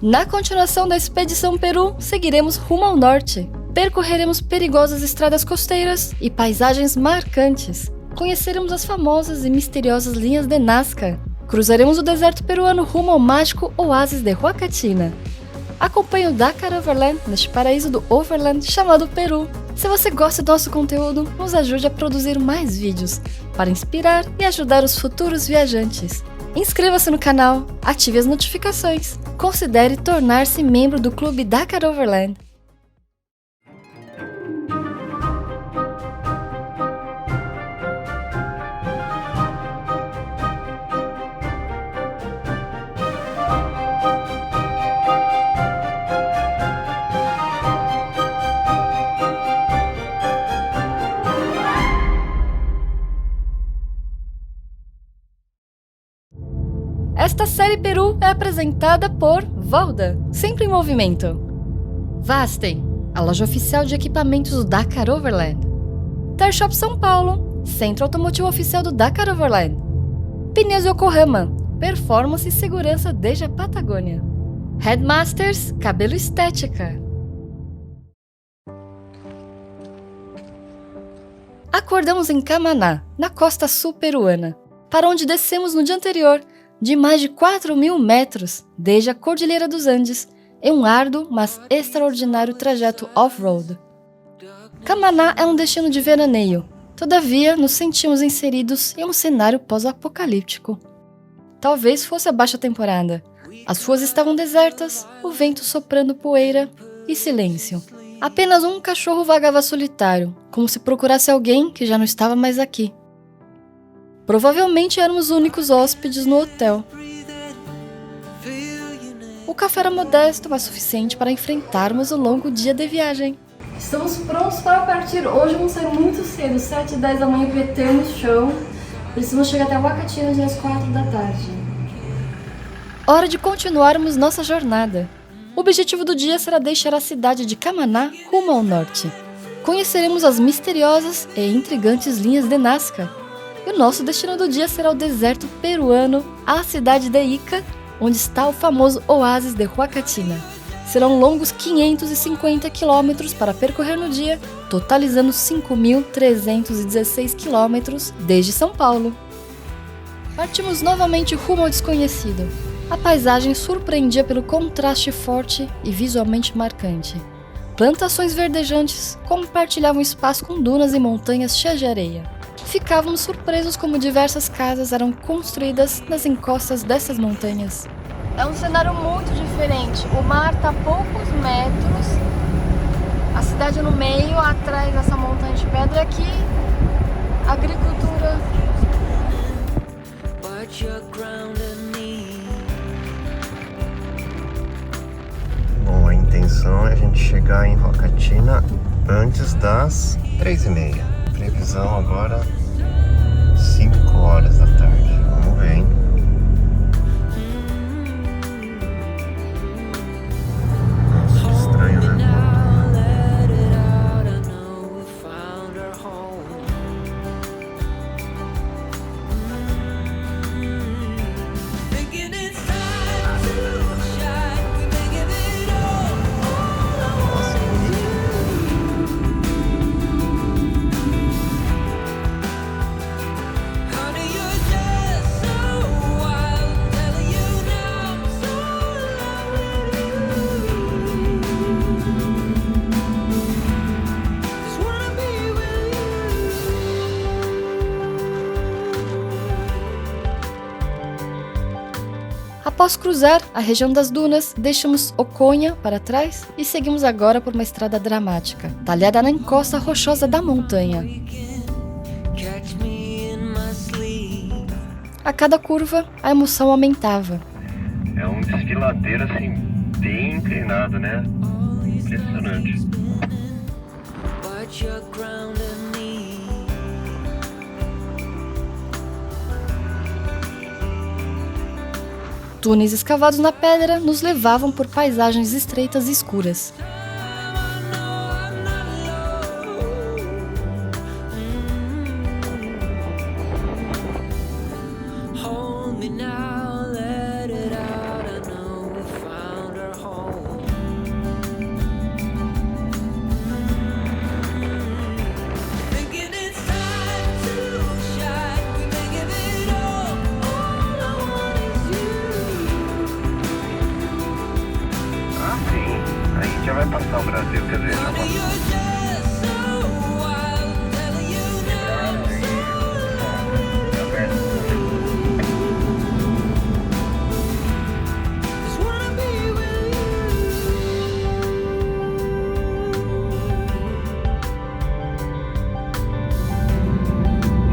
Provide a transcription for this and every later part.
Na continuação da Expedição Peru, seguiremos rumo ao norte. Percorreremos perigosas estradas costeiras e paisagens marcantes. Conheceremos as famosas e misteriosas linhas de Nazca. Cruzaremos o deserto peruano rumo ao mágico oásis de Huacatina. Acompanhe o Dakar Overland neste paraíso do Overland chamado Peru. Se você gosta do nosso conteúdo, nos ajude a produzir mais vídeos para inspirar e ajudar os futuros viajantes. Inscreva-se no canal, ative as notificações, considere tornar-se membro do Clube Dakar Overland. Esta série Peru é apresentada por Valda, sempre em movimento. Vasten, a loja oficial de equipamentos do Dakar Overland. Tershop São Paulo, centro automotivo oficial do Dakar Overland. Pneus Yokohama, performance e segurança desde a Patagônia. Headmasters, cabelo estética. Acordamos em Camaná, na costa sul peruana, para onde descemos no dia anterior, de mais de 4.000 metros, desde a Cordilheira dos Andes, em um árduo, mas extraordinário trajeto off-road. Camaná é um destino de veraneio, todavia nos sentimos inseridos em um cenário pós-apocalíptico. Talvez fosse a baixa temporada. As ruas estavam desertas, o vento soprando poeira e silêncio. Apenas um cachorro vagava solitário, como se procurasse alguém que já não estava mais aqui. Provavelmente éramos os únicos hóspedes no hotel. O café era modesto, mas suficiente para enfrentarmos o longo dia de viagem. Estamos prontos para partir. Hoje vamos sair muito cedo, 7h10 da manhã, porque temos chão. Precisamos chegar até Huacatina às 4 da tarde. Hora de continuarmos nossa jornada. O objetivo do dia será deixar a cidade de Camaná rumo ao norte. Conheceremos as misteriosas e intrigantes linhas de Nazca. E o nosso destino do dia será o deserto peruano, a cidade de Ica, onde está o famoso oásis de Huacatina. Serão longos 550 quilômetros para percorrer no dia, totalizando 5.316 quilômetros desde São Paulo. Partimos novamente rumo ao desconhecido. A paisagem surpreendia pelo contraste forte e visualmente marcante. Plantações verdejantes compartilhavam espaço com dunas e montanhas cheias de areia. Ficávamos surpresos como diversas casas eram construídas nas encostas dessas montanhas. É um cenário muito diferente. O mar está a poucos metros, a cidade no meio, atrás dessa montanha de pedra, e aqui agricultura. Bom, a intenção é a gente chegar em Huacatina antes das 3h30. Previsão agora 5 horas da tarde. Vamos ver, hein? Nossa, que estranho, né? Após cruzar a região das dunas, deixamos Oconha para trás e seguimos agora por uma estrada dramática, talhada na encosta rochosa da montanha. A cada curva, a emoção aumentava. É um desfiladeiro assim, bem inclinado, né? Impressionante. Túneis escavados na pedra nos levavam por paisagens estreitas e escuras. voltar ao Brasil, quer dizer, já passou.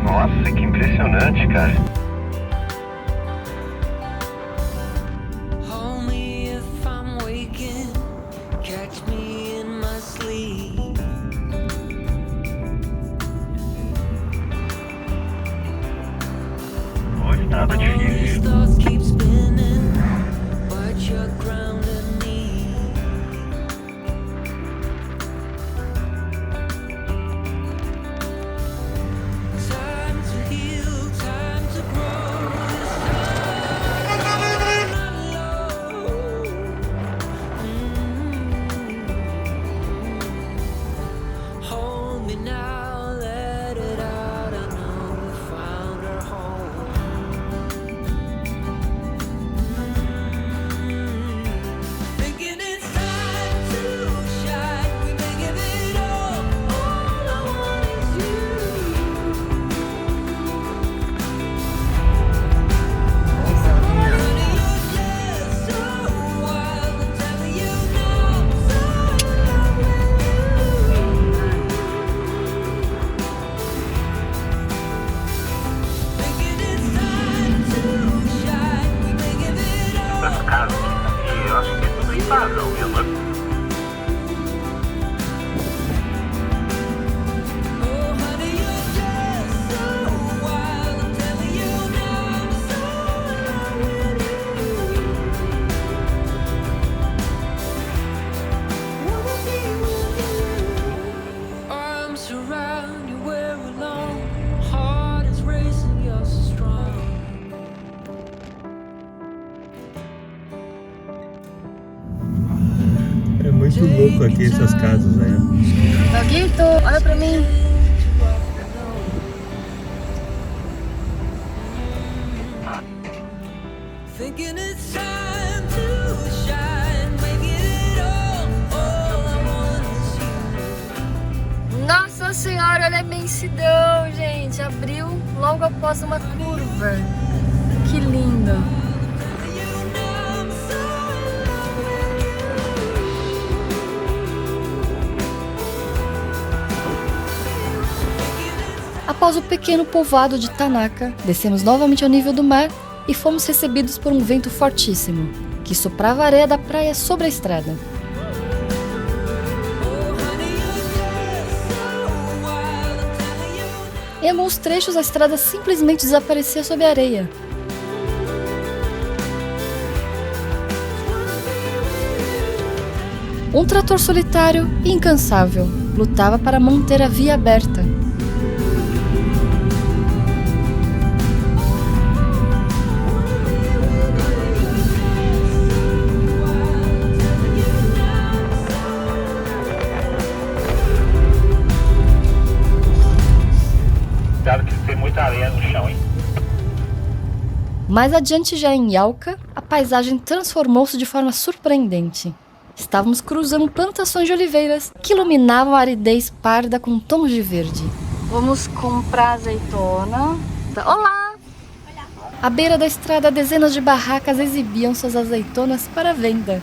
Nossa, que impressionante, cara. Hoje nada difícil. É muito louco aqui essas casas, né? Doguito, olha pra mim. Nossa senhora, olha a imensidão, gente. Abriu logo após uma curva. Que lindo. Após o pequeno povoado de Tanaka, descemos novamente ao nível do mar e fomos recebidos por um vento fortíssimo, que soprava a areia da praia sobre a estrada. Em alguns trechos, a estrada simplesmente desaparecia sob a areia. Um trator solitário e incansável lutava para manter a via aberta. Cuidado que tem muita areia no chão, hein? Mais adiante, já em Yauka, a paisagem transformou-se de forma surpreendente. Estávamos cruzando plantações de oliveiras que iluminavam a aridez parda com tons de verde. Vamos comprar azeitona. Olá! À beira da estrada, dezenas de barracas exibiam suas azeitonas para venda.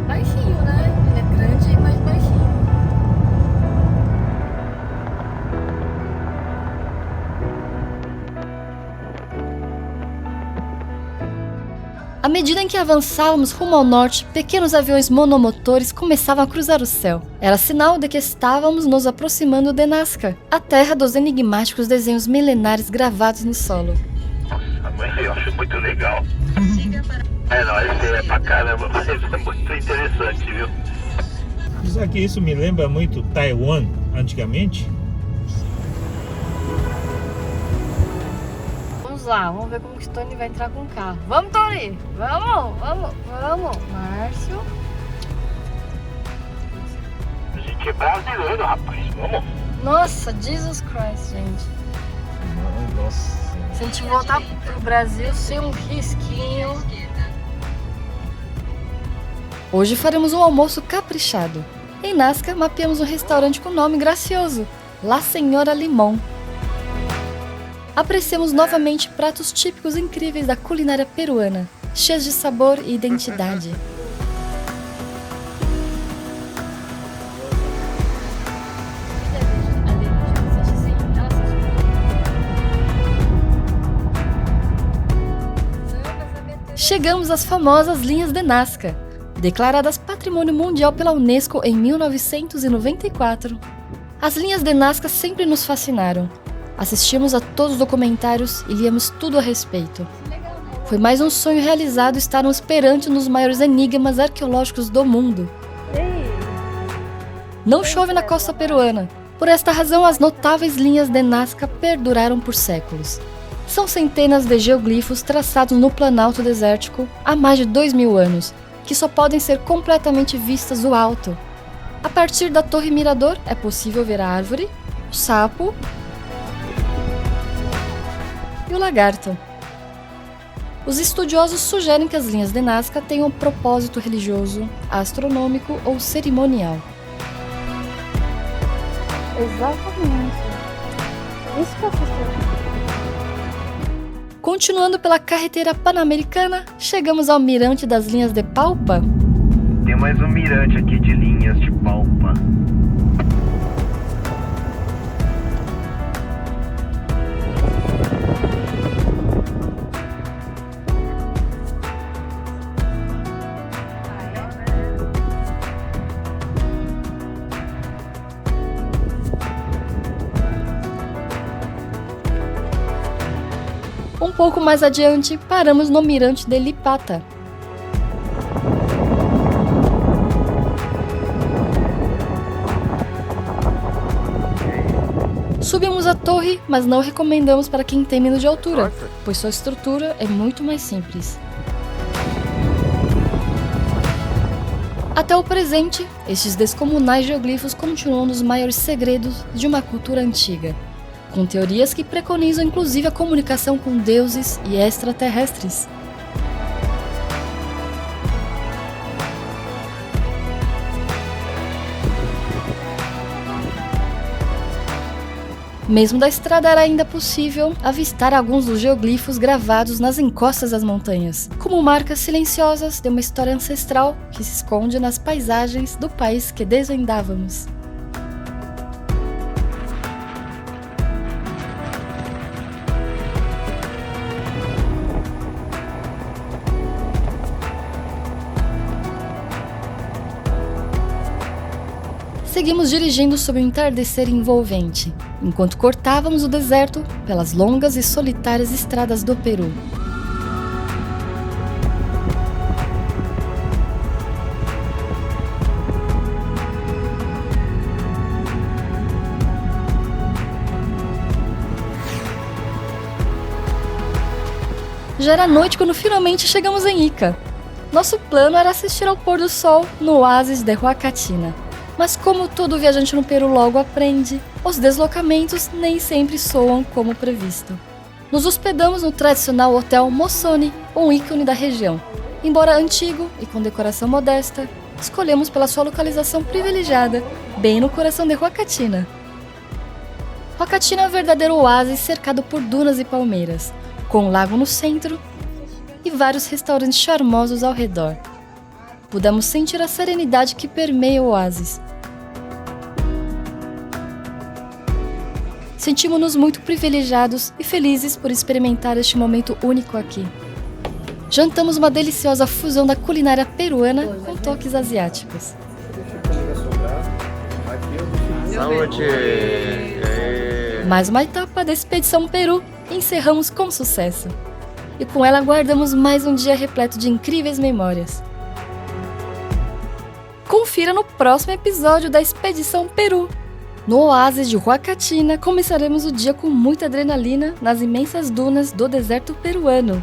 Baixinho, né? Ele é grande, mas baixinho. À medida em que avançávamos rumo ao norte, pequenos aviões monomotores começavam a cruzar o céu. Era sinal de que estávamos nos aproximando de Nazca, a terra dos enigmáticos desenhos milenares gravados no solo. Nossa, mãe, eu acho muito legal. Não, esse é pra caramba, mas é muito interessante, viu? Só que isso me lembra muito Taiwan, antigamente. Vamos vamos lá. Vamos ver como que o Tony vai entrar com o carro. Vamos, Tony! Vamos! Márcio. A gente é brasileiro, rapaz. Vamos. Nossa, Jesus Christ, gente. Nossa. Se a gente voltar pro Brasil sem um risquinho... Hoje faremos um almoço caprichado. Em Nazca, mapeamos um restaurante com nome gracioso, La Senhora Limão. Apreciamos novamente pratos típicos incríveis da culinária peruana, cheios de sabor e identidade. Chegamos às famosas linhas de Nazca, declaradas Patrimônio Mundial pela Unesco em 1994. As linhas de Nazca sempre nos fascinaram. Assistimos a todos os documentários e líamos tudo a respeito. Foi mais um sonho realizado estarmos perante um dos maiores enigmas arqueológicos do mundo. Não chove na costa peruana. Por esta razão, as notáveis linhas de Nazca perduraram por séculos. São centenas de geoglifos traçados no Planalto Desértico há mais de 2000 anos, que só podem ser completamente vistas do alto. A partir da Torre Mirador é possível ver a árvore, o sapo e o lagarto. Os estudiosos sugerem que as linhas de Nazca tenham um propósito religioso, astronômico ou cerimonial. Exatamente. Isso que eu assisti. Continuando pela carretera Pan-Americana, chegamos ao mirante das linhas de Palpa. Tem mais um mirante aqui de linhas de Palpa. Um pouco mais adiante, paramos no mirante de Lipata. Subimos a torre, mas não recomendamos para quem tem medo de altura, pois sua estrutura é muito mais simples. Até o presente, estes descomunais geoglifos continuam nos maiores segredos de uma cultura antiga, com teorias que preconizam inclusive a comunicação com deuses e extraterrestres. Mesmo da estrada era ainda possível avistar alguns dos geoglifos gravados nas encostas das montanhas, como marcas silenciosas de uma história ancestral que se esconde nas paisagens do país que desvendávamos. Seguimos dirigindo sob um entardecer envolvente, enquanto cortávamos o deserto pelas longas e solitárias estradas do Peru. Já era noite quando finalmente chegamos em Ica. Nosso plano era assistir ao pôr do sol no oásis de Huacatina. Mas como todo viajante no Peru logo aprende, os deslocamentos nem sempre soam como previsto. Nos hospedamos no tradicional Hotel Mossoni, um ícone da região. Embora antigo e com decoração modesta, escolhemos pela sua localização privilegiada, bem no coração de Huacatina. Huacatina é um verdadeiro oásis cercado por dunas e palmeiras, com um lago no centro e vários restaurantes charmosos ao redor. Pudemos sentir a serenidade que permeia o oásis. Sentimos-nos muito privilegiados e felizes por experimentar este momento único aqui. Jantamos uma deliciosa fusão da culinária peruana com toques asiáticos. Saúde! Mais uma etapa da Expedição Peru encerramos com sucesso. E com ela guardamos mais um dia repleto de incríveis memórias. Confira no próximo episódio da Expedição Peru. No oásis de Huacatina, começaremos o dia com muita adrenalina nas imensas dunas do deserto peruano.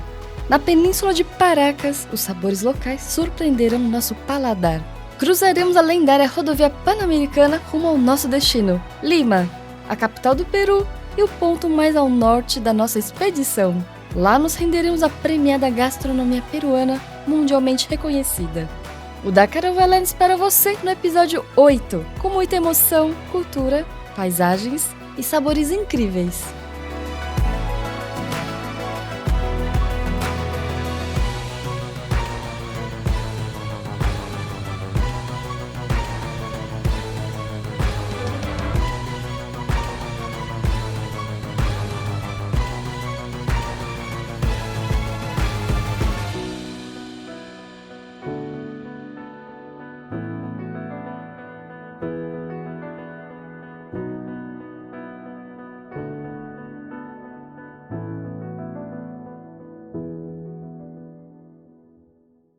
Na península de Paracas, os sabores locais surpreenderão nosso paladar. Cruzaremos a lendária rodovia Pan-Americana rumo ao nosso destino, Lima, a capital do Peru e o ponto mais ao norte da nossa expedição. Lá nos renderemos à premiada gastronomia peruana mundialmente reconhecida. O Da Caravelland espera você no episódio 8, com muita emoção, cultura, paisagens e sabores incríveis.